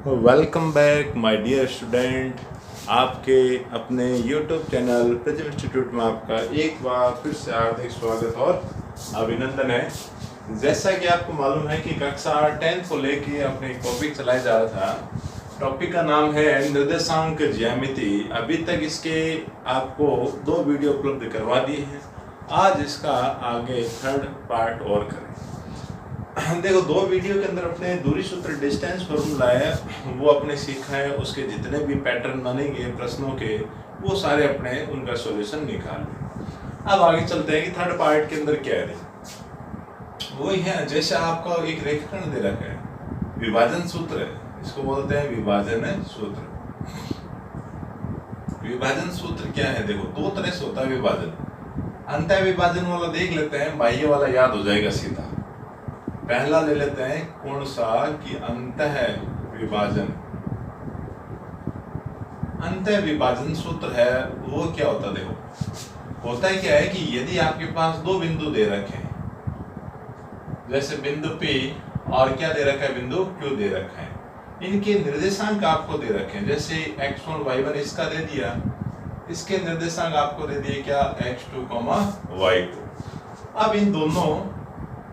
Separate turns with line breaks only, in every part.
Welcome back my dear student. आपके अपने YouTube channel prism institute में आपका एक बार फिर से हार्दिक स्वागत और अभिनंदन है। जैसा कि आपको मालूम है कि कक्षा 10 को लेके अपने एक टॉपिक चलाया जा रहा था। टॉपिक का नाम है निर्देशांक ज्यामिति। अभी तक इसके आपको 2 वीडियो उपलब्ध करवा दिए हैं। आज इसका आगे थर्ड पार्ट और करें। देखो, 2 वीडियो के अंदर अपने दूरी सूत्र डिस्टेंस फॉर्मूला है वो अपने सीखा है। उसके जितने भी पैटर्न बनेंगे प्रश्नों के वो सारे अपने उनका सॉल्यूशन निकाल। अब आगे चलते हैं कि थर्ड पार्ट के अंदर क्या है। वही है जैसे आपको एक रेखाखंड दे रखा है, विभाजन सूत्र है, इसको बोलते हैं विभाजन सूत्र। विभाजन सूत्र क्या है? देखो, 2 तरह से होता है विभाजन। अंतः विभाजन वाला देख लेते हैं, बाह्य वाला याद हो जाएगा सीधा। पहला ले लेते हैं कौन सा कि अंतः विभाजन। अंतः विभाजन सूत्र है वो क्या होता है? देखो, होता है क्या है कि यदि आपके पास 2 बिंदु दे रखे हैं, जैसे बिंदु P और क्या दे रखा है, बिंदु Q दे रखा है, इनके निर्देशांक आपको दे रखे हैं। जैसे x1 y1 इसका दे दिया, इसके निर्देशांक आपको दे दिए क्या, x2 y2। अब इन दोनों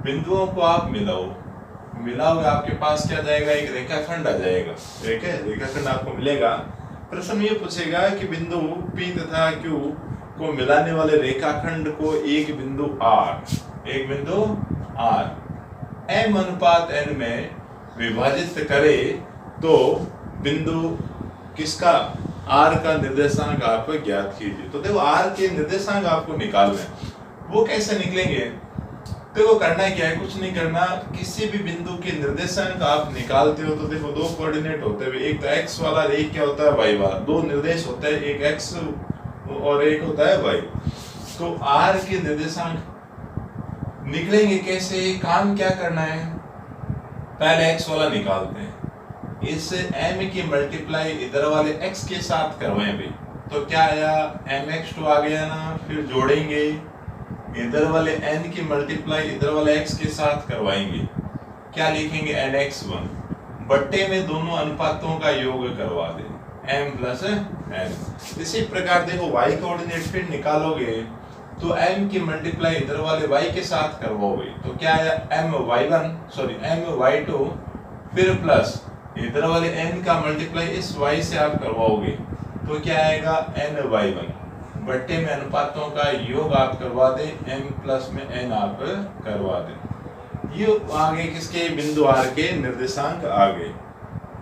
बिंदुओं को आप मिलाओगे, आपके पास क्या जाएगा, एक रेखाखंड आ जाएगा। ठीक है, रेखाखंड आपको मिलेगा। प्रश्न ये पूछेगा कि बिंदु P तथा Q को मिलाने वाले रेखाखंड को एक बिंदु R m अनुपात n में विभाजित करे तो बिंदु किसका, R का निर्देशांक आप ज्ञात कीजिए। तो देखो, R के निर्देशांक आपको निकालना है। वो कैसे निकलेंगे? देखो, करना क्या है, कुछ नहीं करना। किसी भी बिंदु के निर्देशांक आप निकालते हो तो देखो 2 कोऑर्डिनेट होते हैं, एक तो x वाला, एक क्या होता है y वाला। 2 निर्देश होते हैं, एक x और एक होता है y। तो r के निर्देशांक निकलेंगे कैसे? काम क्या करना है, पहले x वाला निकालते हैं, इस m की मल्टीप्लाई इधर वाले x के साथ करवाएं भाई। तो क्या आया, mx2 आ गया ना। फिर जोड़ेंगे, इधर वाले n की मल्टीप्लाई इधर वाले x के साथ करवाएंगे, क्या लिखेंगे, nx1 बट्टे में दोनों अनुपातों का योग करवा दे, m प्लस n। इसी प्रकार देखो, y कोऑर्डिनेट फिर निकालोगे तो m की मल्टीप्लाई इधर वाले y के साथ करवाओगे, तो क्या आया, my2 फिर प्लस इधर वाले n का मल्टीप्लाई इस y से आप करवाओगे तो क्या आएगा, ny1 बट्टे में अनुपातों का योग आप करवा दें, m प्लस में n आप करवा दें। ये आगे किसके, बिंदु R के निर्देशांक आ गए।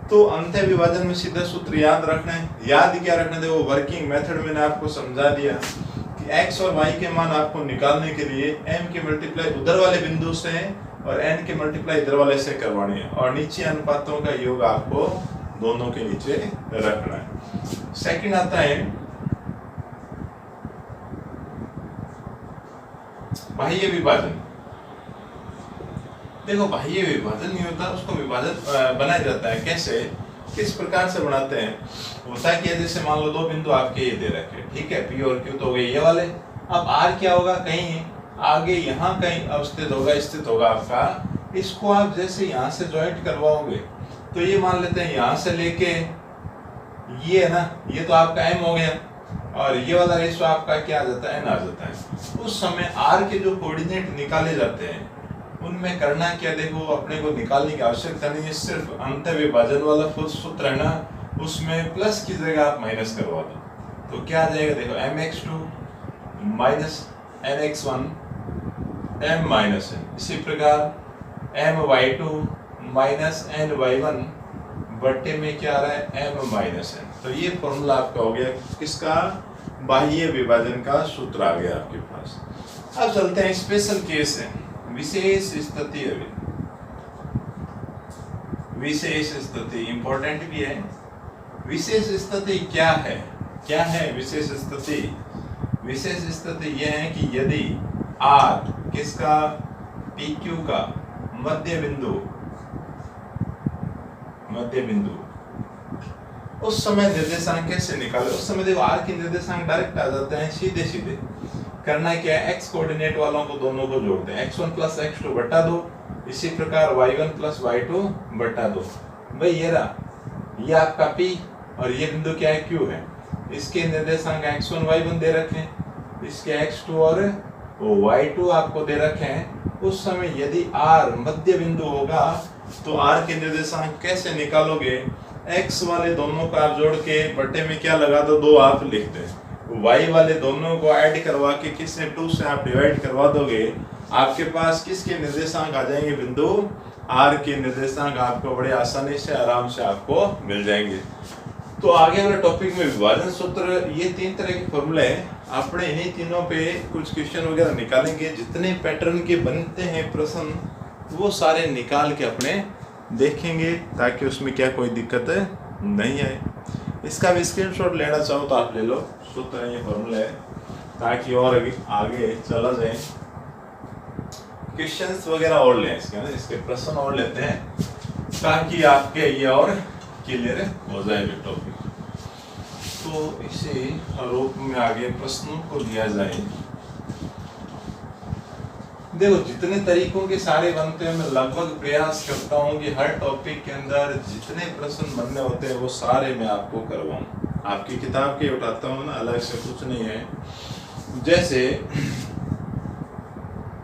तो अंतः विभाजन में सीधा सूत्र याद रखना है। याद क्या रखना है? देखो, वर्किंग मेथड मैंने आपको समझा दिया कि x और y के मान आपको निकालने के लिए m की मल्टीप्लाई उधर वाले बिंदु से और n की मल्टीप्लाई इधर वाले से करवानी है, और नीचे अनुपातों का योग आपको दोनों के नीचे रखना है। सेकंड आता है बाह्य विभाजन। देखो, बाह्य विभाजन नहीं होता, उसको विभाजन बनाया जाता है। कैसे, किस प्रकार से बनाते हैं? होता है कि जैसे मान लो 2 बिंदु आपके ये दे रखे, ठीक है, P और Q तो हो गए ये वाले। अब R क्या होगा, कहीं आगे यहाँ कहीं अवस्थित होगा आपका। इसको आप जैसे यहाँ से ज्वाइंट करवाओगे तो ये मान लेते हैं यहाँ से लेके ये है ना, ये तो आपका m हो गया, और ये वाला रेशो आपका क्या आ जाता है, n आ जाता है। उस समय R के जो कोऑर्डिनेट निकाले जाते हैं उनमें करना क्या, देखो, अपने को निकालने की आवश्यकता नहीं है, सिर्फ अंतः विभाजन वाला सूत्र है ना, उसमें प्लस की जगह आप माइनस करवा दो तो क्या आ जाएगा, देखो, mx2 minus nx1 m minus n। इसी प्रकार my2 माइनस ny1 बट्टे में क्या आ रहा है, m माइनस n। तो ये फॉर्मूला आपका हो गया किसका, बाह्य विभाजन का सूत्र आ गया आपके पास। अब चलते हैं स्पेशल केस है, विशेष स्थिति। विशेष स्थिति इंपॉर्टेंट भी है। विशेष स्थिति क्या है? क्या है विशेष स्थिति? विशेष स्थिति यह है कि यदि R किसका, PQ का मध्य बिंदु, उस समय निर्देशांक कैसे निकाले? उस समय देखो, R के निर्देशांक डायरेक्ट आ जाते हैं, सीधे करना क्या है, x कोऑर्डिनेट वालों को दोनों को जोड़ते हैं, x1 प्लस x2 बटा 2, इसी प्रकार y1 प्लस y2 बटा 2। भाई ये रहा ये आपका P और ये बिंदु क्या है, Q है। इसके निर्देशांक x1 y1 दे रखे हैं, इसके x2 और y2 आपको दे रखे हैं। उस समय यदि R मध्य बिंदु होगा तो R के निर्देशांक कैसे निकालोगे, x वाले दोनों को आप जोड़ के बट्टे में क्या लगा दो, 2 आप लिख दें। y वाले दोनों को ऐड करवा के किससे 2 से आप डिवाइड करवा दोगे, आपके पास किसके निर्देशांक आ जाएंगे, बिंदु R के निर्देशांक आपको बड़े आसानी से आराम से आपको मिल जाएंगे। तो आगे वाले टॉपिक में विभाजन सूत्र, ये 3 तरह के फॉर्मूले हैं, अपने इन्हीं तीनों पे कुछ क्वेश्चन वगैरह निकालेंगे। जितने पैटर्न के बनते हैं प्रश्न वो सारे निकाल के अपने देखेंगे ताकि उसमें क्या कोई दिक्कत नहीं आए। इसका भी स्क्रीनशॉट लेना चाहो तो आप ले लो, सूत्र है ये फॉर्मूला है, ताकि और आगे चला जाए। क्वेश्चंस वगैरह और लें इसके ना, इसके प्रश्न और लेते हैं ताकि आपके ये और क्लियर हो जाए टॉपिक। तो इसी रूप में आगे प्रश्नों को दिया जाए। देखो जितने तरीकों के सारे बनते हैं, मैं लगभग प्रयास करता हूँ कि हर टॉपिक के अंदर जितने प्रश्न बनने होते हैं वो सारे मैं आपको करवाऊँ। आपकी किताब के उठाता हूँ ना, अलग से कुछ नहीं है। जैसे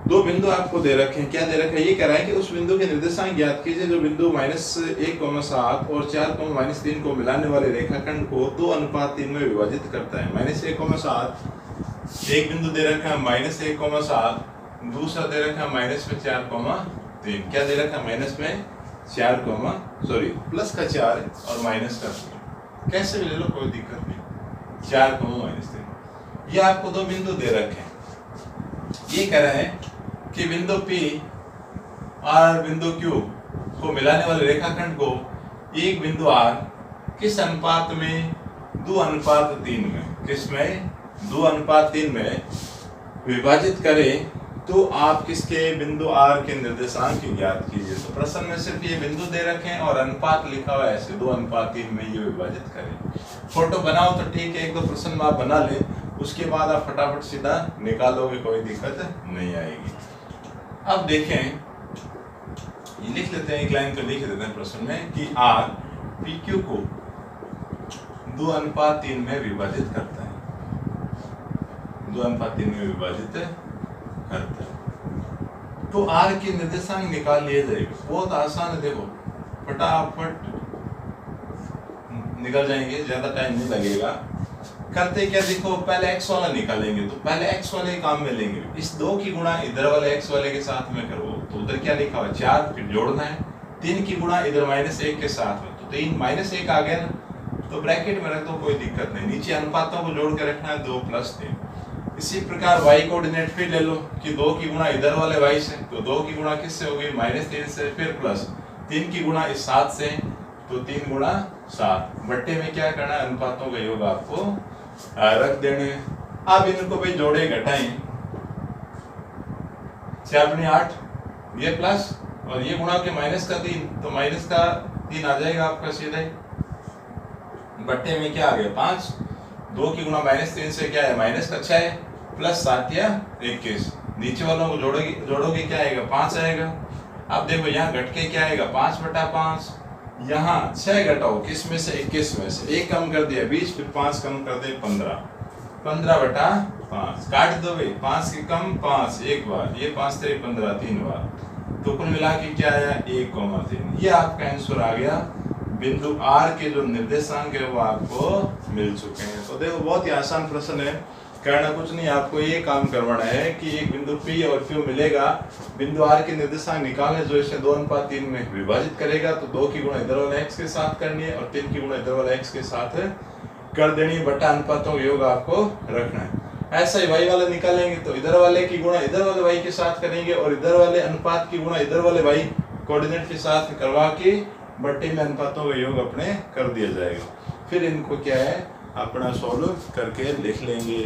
2 बिंदु आपको दे रखे हैं, क्या दे रखा है, ये कह रहा है कि उस बिंदु के निर्देशांक ज्ञात कीजिए जो बिंदु -1,7 और 4,-3 को मिलाने वाले रेखाखंड को 2:3 में विभाजित करता है। -1,7 एक बिंदु दे रखा है -1,7, दूसरा दे रखा है -4,3। क्या दे रखा है, माइनस में 4, प्लस का 4 और माइनस का 3, कैसे भी ले लो कोई दिक्कत नहीं, 4, -3। ये आपको 2 बिंदु दे रखे हैं। ये कह रहे हैं कि बिंदु P और बिंदु Q को मिलाने वाले रेखाखंड को एक बिंदु R किस अनुपात में, 2:3 में, किसमें 2:3 में विभाजित करें तो आप किसके, बिंदु R के निर्देशांक ज्ञात कीजिए। तो प्रश्न में सिर्फ ये बिंदु दे रखे हैं और अनुपात लिखा हुआ है ऐसे 2:3 में ये विभाजित करें। फोटो बनाओ तो ठीक है, 1-2 प्रश्न आप बना ले, उसके बाद आप फटाफट सीधा निकालोगे, कोई दिक्कत नहीं आएगी। अब देखें, ये लिख लेते हैं, एक लाइन तो लिख देते हैं प्रश्न में कि R PQ को 2:3 में विभाजित करता है, 2:3 में विभाजित करता है। तो R के निर्देशांक निकाल लिए जाएंगे, बहुत आसान है। देखो फटाफट निकल जाएंगे, ज्यादा टाइम नहीं लगेगा। करते क्या, देखो पहले x वाला निकालेंगे, तो पहले x वाले काम में लेंगे। इस 2 की गुणा इधर वाले x वाले के साथ में करो, तो उधर क्या लिखा हुआ है 4, फिर जोड़ना है। 3 की गुणा इधर -1 के साथ में, तो 3 -1 आ गया ना, तो ब्रैकेट में रख दो, कोई दिक्कत नहीं। नीचे अनुपातों को जोड़ के रखना है, 2 + 3। इसी प्रकार y कोऑर्डिनेट फिर ले लो कि 2 की गुणा इधर वाले y से, तो 2 की गुणा किससे होगी, -3 से, फिर प्लस 3 की गुणा इस 7 से, तो 3 गुणा 7। बट्टे में क्या करना है, अनुपातों का योग आपको रख देने। अब इनको भाई जोड़े घटाएं, 4×8, ये प्लस और ये गुणा के -3, तो -3 आ जाएगा आपका सीधे। बट्टे में क्या आ गया, 5। 2 की गुणा -3 से क्या है, -6 प्लस 7 या 21। नीचे वालों को जोड़ोगे क्या आएगा, 5 आएगा। अब देखो यहाँ घट के क्या आएगा, 5/5। यहाँ 6 घटाओ, किस में से, 21 में से, 1 कम कर दिया 20, फिर 5 कम कर दे 15, 15/5 काट दो भाई, 5 की कम 5 एक बार, ये 5 3 15 3 बार, तो कुल मिला के क्या आया 1,3। ये आपका आंसर आ गया। बिंदु R के जो निर्देशांक है वो आपको मिल चुके हैं। तो देखो बहुत ही आसान प्रश्न है, करना कुछ नहीं, आपको ये काम करवाना है कि एक बिंदु P और Q मिलेगा, बिंदु R के निर्देशांक निकालने जो इसे 2:3 में विभाजित करेगा, तो 2 की गुणा इधर वाले x के साथ करनी है और 3 की गुणा इधर वाले x के साथ कर देनी है, बटा अनुपातों का योग आपको रखना है। ऐसा ही y वाला निकालेंगे तो इधर वाले की गुणा इधर वाले y के साथ करेंगे और इधर वाले अनुपात की गुणा इधर वाले y कोऑर्डिनेट के साथ करवा के बट्टे में अनुपातों का योग अपने कर दिया जाएगा। फिर इनको क्या है अपना सॉल्व करके लिख लेंगे।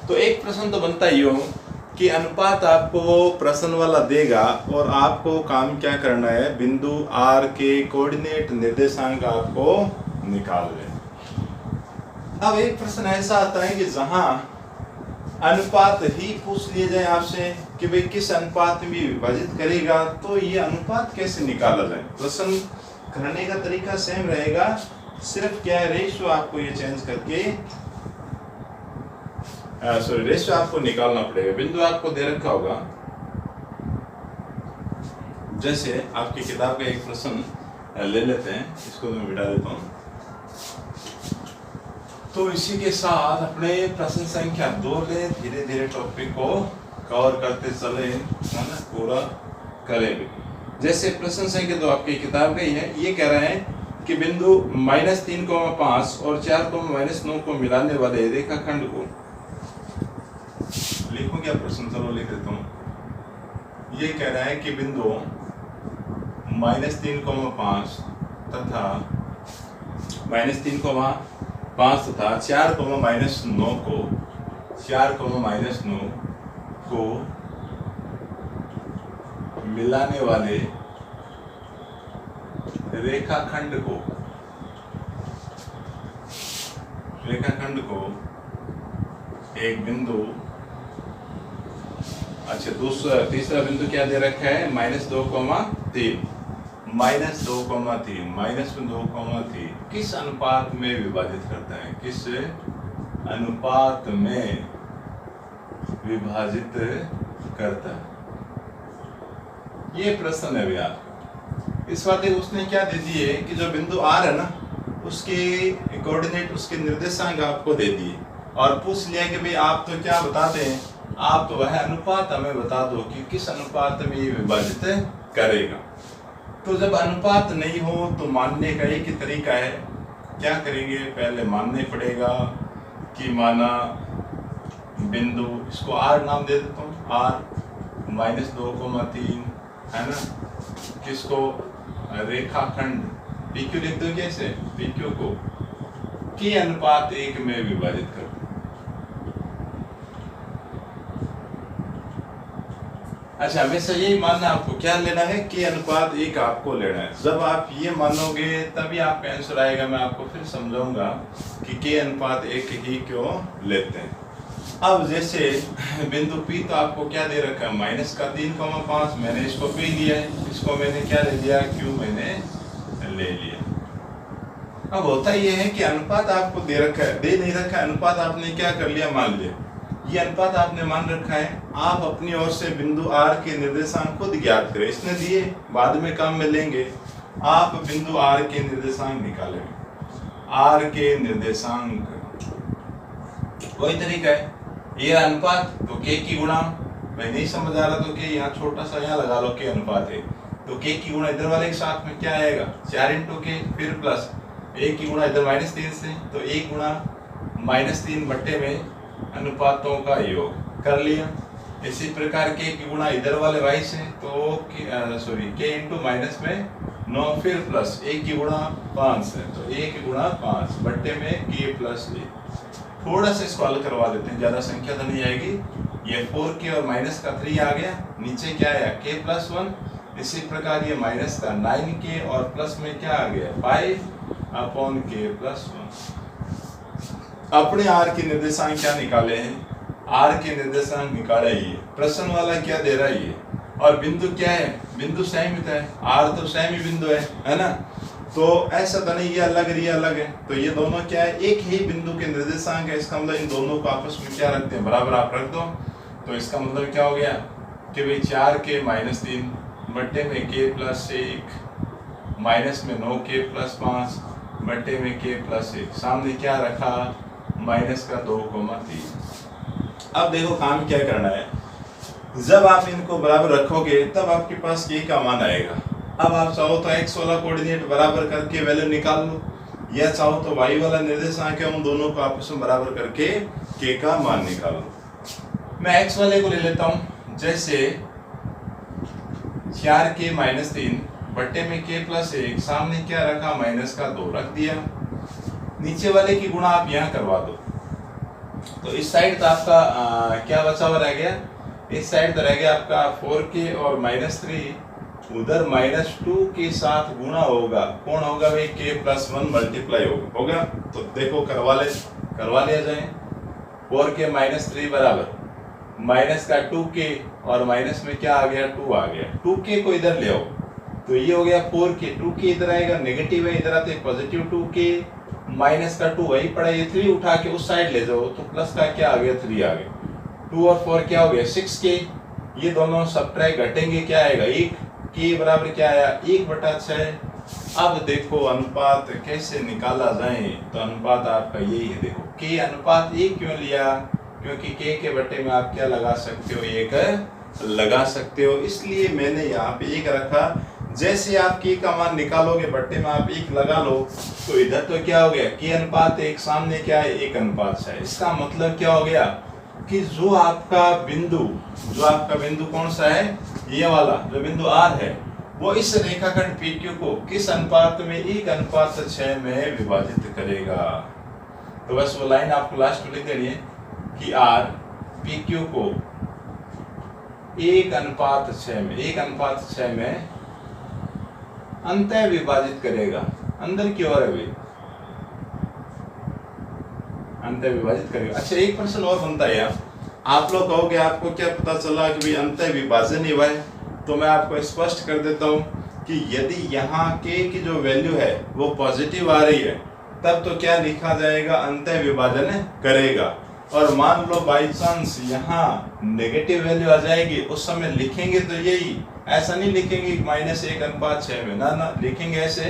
तो एक प्रश्न तो बनता ही हो कि अनुपात आपको प्रश्न वाला देगा और आपको काम क्या करना है, बिंदु R के कोऑर्डिनेट निर्देशांक आपको निकाल लें। अब एक प्रश्न ऐसा आता है कि जहां अनुपात ही पूछ लिए जाए आपसे कि भाई किस अनुपात में विभाजित करेगा, तो ये अनुपात कैसे निकाला जाए। प्रश्न करने का तरीका सेम रहेगा, सिर्फ क्या है रेशियो आपको ये चेंज करके रेशियो आपको निकालना पड़ेगा। बिंदु आपको दे रखा होगा, जैसे आपकी किताब का एक प्रश्न ले लेते हैं, इसको मैं मिटा देता हूँ। तो इसी के साथ अपने प्रश्न संख्या 2 ले, धीरे धीरे टॉपिक को कवर करते चले, है ना, पूरा करेंगे। जैसे प्रश्न संख्या 2 आपकी किताब का ही है, ये कह रहे हैं कि बिंदु -3,5 और 4,-9 को मिलाने वाले रेखाखंड को, लिखूं क्या प्रश्न, चलो लिख देता हूं। ये कह रहा है कि बिंदु -3,5 तथा -3,5 तथा 4,-9 को 4,-9 को मिलाने वाले रेखाखंड को एक बिंदु, अच्छा तीसरा बिंदु क्या दे रखा है, -2,3 -2,3 किस अनुपात में विभाजित करता है, किस अनुपात में विभाजित करता है, ये प्रश्न है भैया। इस बात उसने क्या दे दिए कि जो बिंदु R है ना, उसके कोऑर्डिनेट, उसके निर्देशांक आपको दे दिए और पूछ लिया कि भाई आप तो क्या बताते हैं, आप तो वह अनुपात हमें बता दो कि किस अनुपात में ये विभाजित करेगा। तो जब अनुपात नहीं हो तो मानने का एक ही तरीका है, क्या करेंगे, पहले मानने पड़ेगा कि माना बिंदु, इसको R नाम दे देता हूँ, R -2,3 है ना, किसको, रेखाखंड PQ लिख दो, कैसे, PQ को K/1 में विभाजित कर। अच्छा, हमेशा यही मानना, आपको क्या लेना है, K/1 आपको लेना है। जब आप ये मानोगे तभी आपका आंसर आएगा। मैं आपको फिर समझाऊंगा कि K/1 ही क्यों लेते हैं। अब जैसे बिंदु P तो आपको क्या दे रखा है, -3,5, मैंने इसको P लिया है, इसको मैंने क्या ले लिया, Q मैंने ले लिया। अब होता यह है कि अनुपात आपको दे रखा है, दे नहीं रखा है, अनुपात आपने क्या कर लिया, मान लिया, ये अनुपात आपने मान रखा है। आप अपनी ओर से बिंदु R के निर्देशांक खुद ज्ञात करें, इसने दिए, बाद में काम में लेंगे। आप बिंदु R के निर्देशांक निकालेंगे, R के निर्देशांक, वही तरीका है, ये अनुपात तो K की गुणा, मैं नहीं समझ आ रहा तो K यहाँ छोटा सा यहाँ लगा लो, K अनुपात है तो K की गुणा इधर वाले के साथ में क्या आएगा, 4 × K, फिर प्लस 1 की गुणा इधर -3 से, तो 1 गुणा -3 बट्टे में अनुपातों का योग कर लिया। इसी प्रकार K की गुणा इधर वाले y से, तो K × माइनस में 9, फिर प्लस 1 की गुणा 5 से, तो 1 गुणा 5 बट्टे में K+1। थोड़ा सा इसको हल करवा देते हैं, ज़्यादा संख्या तो नहीं आएगी। ये 4K और माइनस का 3 आ गया, नीचे क्या आया, K+1। इसी प्रकार ये माइनस का 9K और प्लस में क्या आ गया, 5/K+1। अपने R के निर्देशांक क्या निकाले हैं, R के निर्देशांक निकाले ही है। प्रश्न वाला क्या दे रहा है ये, और बिंदु क्या है, बिंदु सेमित है, R तो सेमी बिंदु है ना, तो ऐसा तो नहीं ये अलग है, तो ये दोनों क्या है, एक ही बिंदु के निर्देशांक है। इसका मतलब इन दोनों को आपस में क्या रखते हैं, बराबर आप रख दो। तो इसका मतलब क्या हो गया कि भाई 4K - 3 बट्टे में K+1 माइनस में 9K+5 बट्टे में K+1, सामने क्या रखा, -2,3। अब देखो काम क्या करना है, जब आप इनको बराबर रखोगे तब आपके पास K का मान आएगा। अब आप चाहो तो x वाला कोऑर्डिनेट बराबर करके वैल्यू निकाल लो, या चाहो तो y वाला निर्देशांक है, उन दोनों को आपस में बराबर करके K का मान निकालो। मैं x वाले को ले लेता हूँ, जैसे 4K - 3 बट्टे में K+1, सामने क्या रखा, -2 रख दिया। नीचे वाले की गुणा आप यहाँ करवा दो, तो इस साइड तो आपका क्या बचा हुआ रह गया, इस साइड तो रह गया आपका 4K और -3, उधर -2 के साथ गुणा होगा, कौन होगा भाई, K+1 मल्टीप्लाई होगा। तो देखो करवा लिया जाए। 4K - 3 बराबर माइनस का 2K और माइनस में क्या आ गया, 2 आ गया। 2K को इधर ले आओ, तो ये हो गया 4k, 2k इधर आएगा, नेगेटिव है, इधर आते पॉजिटिव 2k, माइनस का 2 वही पड़ा, ये 3 उठा के उस साइड ले जाओ तो प्लस का क्या आ गया 3 आ गया, 2 और 4 क्या हो गया 6k, ये दोनों सबट्रैक्ट घटेंगे क्या आएगा 1, k बराबर क्या आया 1/6। अब देखो अनुपात कैसे निकाला जाए, तो अनुपात आपका यही है, देखो k अनुपात 1 क्यों लिया, क्योंकि k के बटे में आप क्या लगा सकते हो 1 लगा सकते हो, इसलिए मैंने यहाँ पे 1 रखा। जैसे आप k का मान निकालोगे बट्टे में आप 1 लगा लो तो इधर तो क्या हो गया k अनुपात 1, सामने क्या है 1 अनुपात 6। इसका मतलब क्या हो गया कि जो आपका बिंदु कौन सा है, ये वाला जो बिंदु R है, वो इस रेखाखंड PQ को किस अनुपात में 1:6 में विभाजित करेगा। तो बस वो लाइन आपको लास्ट में लिख देनी है कि R PQ को 1:6 में अंतः विभाजित करेगा, अंदर की ओर है वे अंतः विभाजित करेगा। अच्छा एक प्रश्न और बनता है, आप लोग कहोगे आपको क्या पता चला कि भाई अंतः विभाजन ही हुआ है, तो मैं आपको स्पष्ट कर देता हूँ कि यदि यहाँ k की जो वैल्यू है वो पॉजिटिव आ रही है तब तो क्या लिखा जाएगा अंतः विभाजन करेगा, और मान लो बाई चांस यहाँ नेगेटिव वैल्यू आ जाएगी उस समय लिखेंगे तो यही, ऐसा नहीं लिखेंगे -1:6 में, ना लिखेंगे ऐसे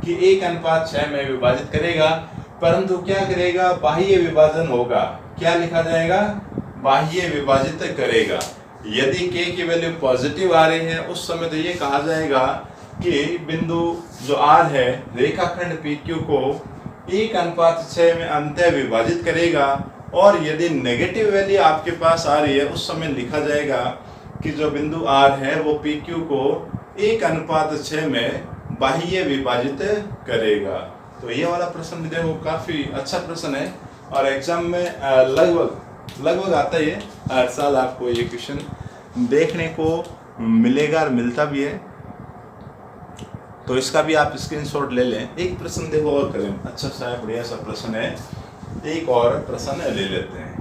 कि 1:6 में विभाजित करेगा, परंतु क्या करेगा बाह्य विभाजन होगा, क्या लिखा जाएगा बाह्य विभाजित करेगा। यदि k की वैल्यू पॉजिटिव आ रही है उस समय तो ये कहा जाएगा कि बिंदु जो R है रेखाखंड PQ को 1:6 में अंतः विभाजित करेगा, और यदि नेगेटिव वैल्यू आपके पास आ रही है उस समय लिखा जाएगा कि जो बिंदु R है वो PQ को 1:6 में बाह्य विभाजित करेगा। तो ये वाला प्रश्न भी देखो काफी अच्छा प्रश्न है और एग्जाम में लगभग आता है, हर साल आपको ये क्वेश्चन देखने को मिलेगा और मिलता भी है, तो इसका भी आप स्क्रीनशॉट ले लें। एक प्रश्न देखो और करें, अच्छा सा है, बढ़िया सा प्रश्न है, एक और प्रश्न ले लेते हैं,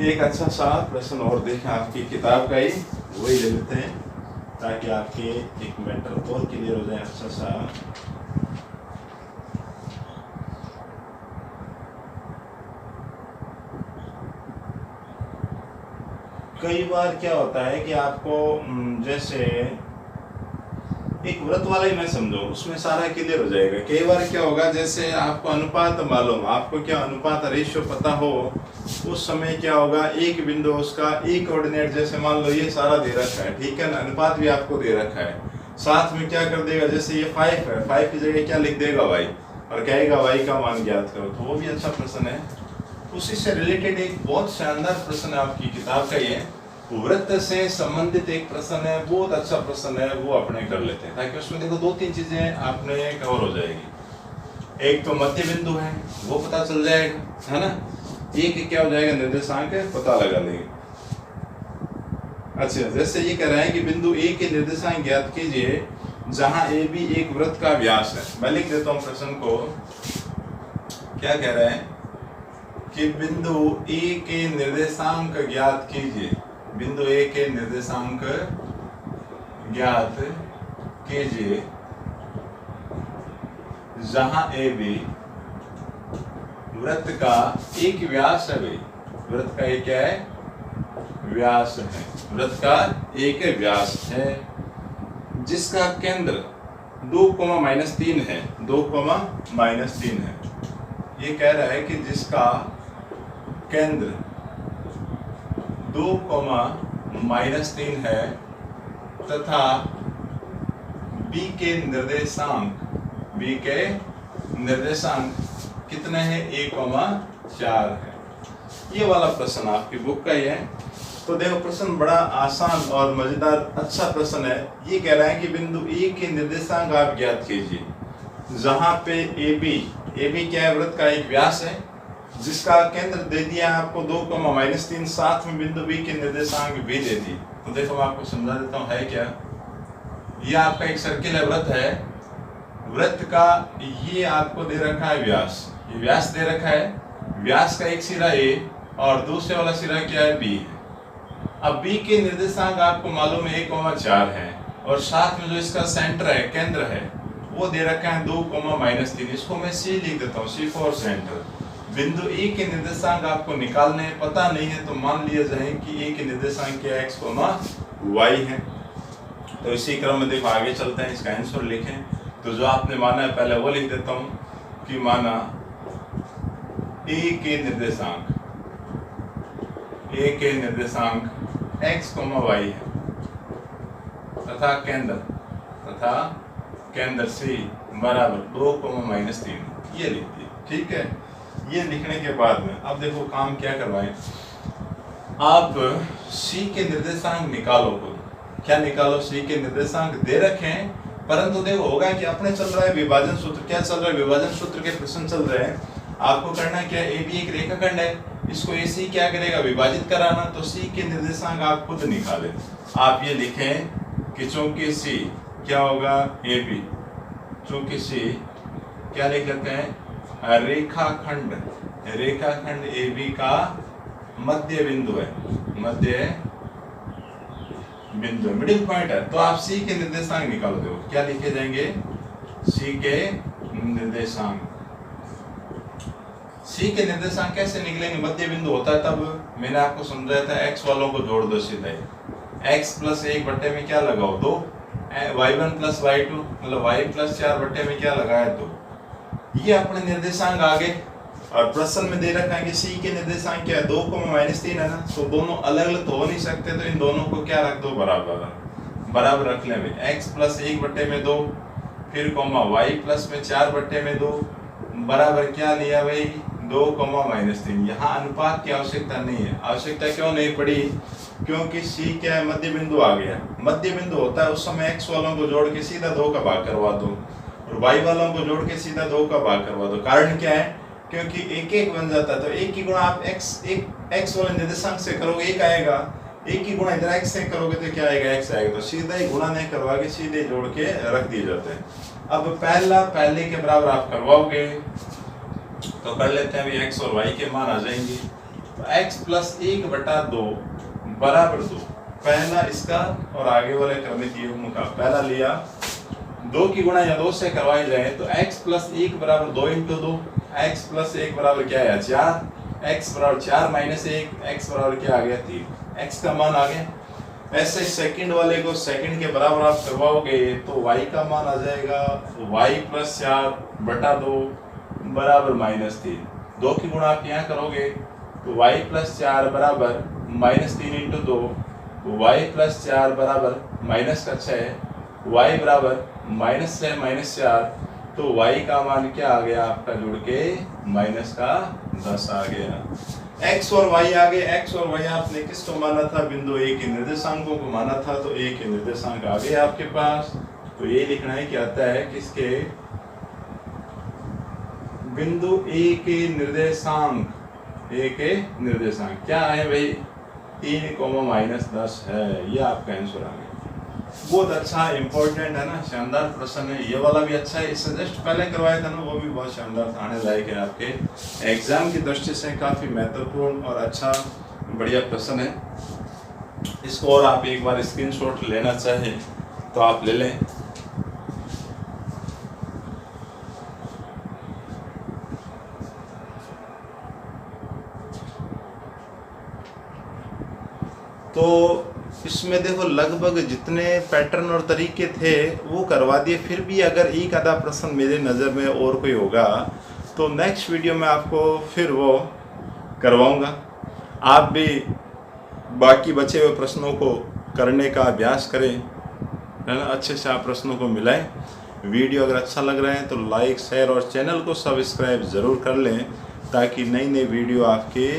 एक अच्छा सा प्रश्न और देखें आपकी किताब का ही, वही ले लेते हैं ताकि आपके एक मैटर और क्लियर हो जाए अच्छा सा। कई बार क्या होता है कि आपको जैसे एक व्रत वाला ही मैं समझो उसमें सारा क्लियर हो जाएगा। कई बार क्या होगा जैसे आपको अनुपात मालूम, आपको क्या अनुपात रेशियो पता हो, उस समय क्या होगा एक बिंदु उसका एक कोऑर्डिनेट, जैसे मान लो ये सारा दे रखा है, ठीक है ना, अनुपात भी आपको दे रखा है, साथ में क्या कर देगा जैसे ये 5 है, 5 की जगह क्या लिख देगा y और कहेगा y का मान ज्ञात करो, तो वो भी अच्छा प्रश्न है। उसी से रिलेटेड एक बहुत शानदार प्रश्न है आपकी किताब का, ये वृत्त से संबंधित एक प्रश्न है, बहुत अच्छा प्रश्न है, वो अपने कर लेते हैं ताकि उसमें देखो 2-3 चीजें आपने कवर हो जाएगी। एक तो मध्य बिंदु है वो पता चल जाएगा, है ना, एक क्या हो जाएगा निर्देशांक पता लगा लेंगे। अच्छा जैसे ये कह रहे हैं कि बिंदु ए के निर्देशांक ज्ञात कीजिए जहां ए बी एक वृत्त का व्यास है। मैं लिख देता हूं प्रश्न को, क्या कह रहे हैं कि बिंदु ए के निर्देशांक ज्ञात कीजिए, बिंदु ए के निर्देशांक ज्ञात कीजिए जहां ए बी वृत्त का एक व्यास है, भाई वृत्त का एक क्या है व्यास है, वृत्त का एक व्यास है जिसका केंद्र 2,-3 है, 2,-3 है। ये कह रहा है कि जिसका केंद्र 2,-3 है तथा B के निर्देशांक कितने हैं 1,4 है। ये वाला प्रश्न आपकी बुक का ही है। तो देखो प्रश्न बड़ा आसान और मजेदार अच्छा प्रश्न है। ये कह रहा है कि बिंदु ए के निर्देशांक आप ज्ञात कीजिए जहां पे ए बी क्या है वृत्त का एक व्यास है जिसका केंद्र दे दिया है आपको 2,-3, साथ में बिंदु बी के निर्देशांक भी दे दी। तो देखो मैं आपको समझा देता हूँ है क्या। ये आपका एक सर्किल है, वृत्त है, वृत्त का ये आपको दे रखा है व्यास, ये व्यास दे रखा है, व्यास का एक सिरा ए और दूसरे वाला सिरा क्या है बी है। अब बी के निर्देशांक आपको मालूम है 1,4 है और साथ में जो इसका सेंटर है, केंद्र है, वो दे रखा है 2, -3। इसको मैं C लिख देता हूँ, C फॉर सेंटर। बिंदु ए के निर्देशांक आपको निकालने हैं, पता नहीं है तो मान लिया जाए कि ए के निर्देशांक क्या x, y है। तो इसी क्रम में देखो आगे चलते हैं, इसका आंसर लिखें। तो जो आपने माना है पहले वो लिख देता हूँ कि माना ए के निर्देशांक x, y है तथा केंद्र C बराबर 2, -3, ये लिख दिए। ठीक है, ये लिखने के बाद में अब देखो काम क्या करवाएं, आप C के निर्देशांक निकालो। क्या निकालो? C के निर्देशांक दे रखे हैं, परंतु देखो होगा कि अपने चल रहा है विभाजन सूत्र। क्या चल रहा है? विभाजन सूत्र के प्रश्न चल रहे हैं। आपको करना क्या है, AB एक रेखाखंड है, इसको AC क्या करेगा? विभाजित कराना। तो C के निर्देशांक आप खुद निकालें। आप ये लिखें कि चूंकि C क्या होगा? AB, चूंकि C क्या लिख लेते हैं? रेखाखंड AB का मध्य बिंदु है, मिडिल पॉइंट है। तो आप C के निर्देशांक निकाल दो। क्या लिखे जाएंगे? C के निर्देशांक कैसे निकलेंगे? मध्य बिंदु होता है तब मैंने आपको समझाया था, x वालों को जोड़ दो सीधा ही। x + 1 बट्टे में क्या लगाओ? 2। y1 + y2 मतलब y + 4 बट्टे में क्या लगाया? 2। ये अपने निर्देशांक आ गए। और प्रश्न में दे रखा है कि C के निर्देशांक क्या है? 2, -3 है ना। तो दोनों अलग अलग तो हो नहीं सकते, तो इन दोनों को क्या रख दो? बराबर रख लें। x + 1 बट्टे में 2, फिर y + 4 बट्टे में 2 बराबर क्या लिया भाई? 2, -3। यहाँ अनुपात की आवश्यकता नहीं है। आवश्यकता क्यों नहीं पड़ी? क्योंकि C क्या है? मध्य बिंदु आ गया। मध्य बिंदु होता है उस समय x वालों को जोड़ के सीधा 2 का भाग करवा दो और y वालों को जोड़ के सीधा 2 का भाग करवा दो। कारण क्या है? क्योंकि 1 बन जाता है। तो 1 की गुणा आप x वाले निर्देशांक से करोगे 1 आएगा, 1 की गुणा इधर x से करोगे तो क्या आएगा? x आएगा। तो सीधा ही गुणा नहीं करवा के सीधे जोड़ के रख दिए जाते हैं। अब पहले के बराबर आप करवाओगे तो कर लेते हैं अभी x और y के मान आ जाएंगे। तो x + 1/2 बराबर 2, पहला इसका और आगे वाले क्रमिक युग्म का पहला लिया। 2 की गुणा या 2 से करवाई जाए तो x + 1 बराबर 2 × 2, x + 1 बराबर क्या है? 4, x बराबर 4 - 1, x बराबर क्या आ गया? 3। x का मान आ गया। ऐसे सेकंड वाले को सेकंड के बराबर आप करवाओगे तो y का मान आ जाएगा y + 4/2 बराबर -3। 2 की गुणा आप यहाँ करोगे तो y + 4 बराबर -3 × 2, y + 4 बराबर -6, y बराबर -6 - 4। तो y का मान क्या आ गया आपका? जुड़ के -10 आ गया। x और y आ गए। x और y आपने किसको माना था? बिंदु A के निर्देशांकों को माना था। तो A के निर्देशांक आ गए आपके पास। तो ये लिखना है कि आता है किसके? बिंदु A के निर्देशांक। A के निर्देशांक क्या है भाई? 3, -10 है। ये आपका आंसर आ गया। बहुत अच्छा, इंपॉर्टेंट है ना, शानदार प्रश्न है। ये वाला भी अच्छा है, इससे जस्ट पहले करवाया था ना, वो भी बहुत शानदार था, आने लायक है। आपके एग्जाम की दृष्टि से काफ़ी महत्वपूर्ण और अच्छा बढ़िया प्रश्न है। इसको और आप एक बार स्क्रीनशॉट लेना चाहें तो आप ले लें। तो इसमें देखो लगभग जितने पैटर्न और तरीके थे वो करवा दिए। फिर भी अगर एक आधा प्रश्न मेरे नज़र में और कोई होगा तो नेक्स्ट वीडियो में आपको फिर वो करवाऊंगा। आप भी बाकी बचे हुए प्रश्नों को करने का अभ्यास करें, है ना, अच्छे से आप प्रश्नों को मिलाएं। वीडियो अगर अच्छा लग रहा है तो लाइक, शेयर और चैनल को सब्सक्राइब ज़रूर कर लें ताकि नई नई वीडियो आपके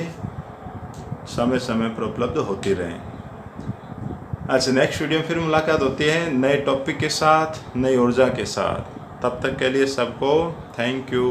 समय समय पर उपलब्ध होती रहें। अच्छा, नेक्स्ट वीडियो में फिर मुलाकात होती है नए टॉपिक के साथ, नई ऊर्जा के साथ। तब तक के लिए सबको थैंक यू।